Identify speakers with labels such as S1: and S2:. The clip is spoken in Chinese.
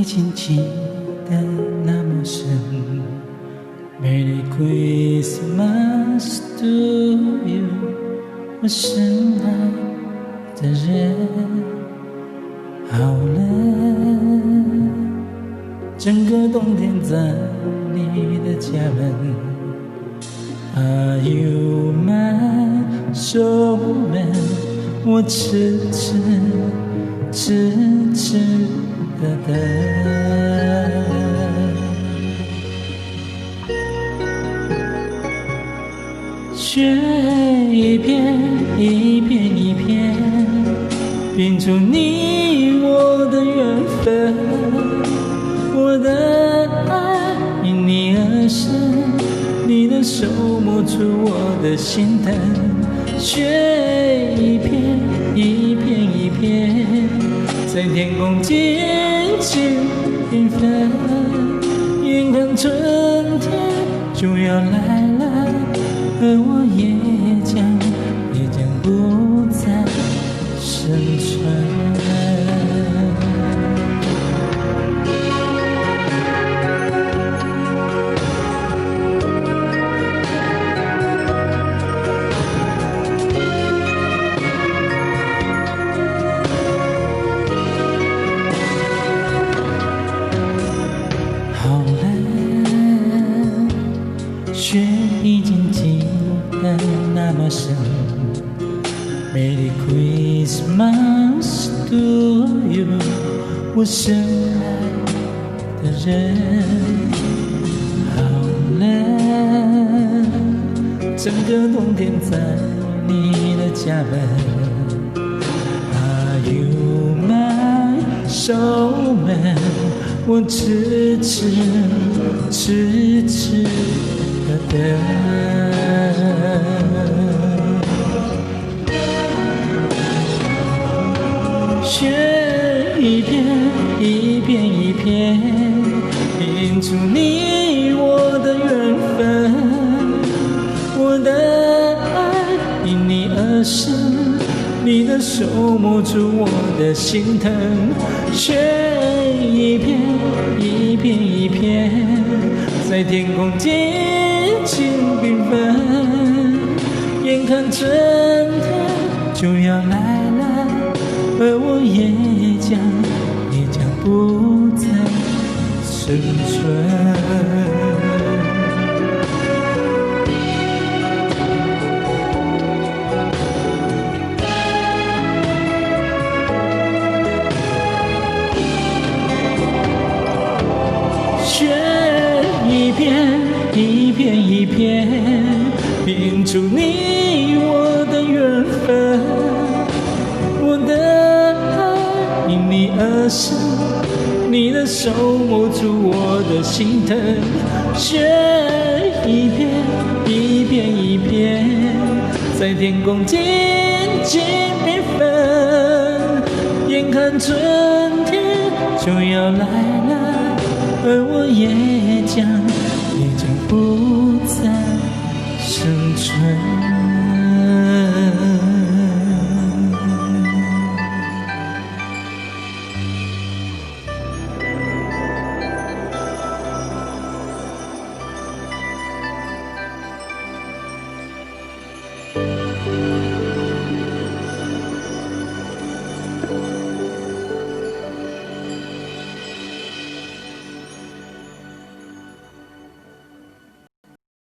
S1: 经记得那么深。Merry Christmas to you， 我深爱的人。好冷，整个冬天在你的家门。Are you my soulmate？ 我痴痴的等。雪一片一片一片，拼出你我的缘分。我的爱因你而生，你的手摸出我的心疼。雪一片一片一片，在天空渐渐缤纷。眼看春天就要来了，而我也将不再生存。好冷，雪已经积得那么深。Merry Christmas to you， 我深爱的人。好冷，整个冬天在你的家门。Are you my soulmate？ 我痴的等。雪一片一片一片，拼出你我的缘分。我的爱因你而生，你的手摸出我的心疼。雪一片一片一片，在天空渐渐缤纷。眼看春天就要来了，而我也将不再生存。雪一片一片一片，拼出你我的缘分。我的爱因你而生，你的手摸出我的心疼。雪一片一片一片，在天空渐渐缤纷。眼看春天就要来了，而我也将不再生存。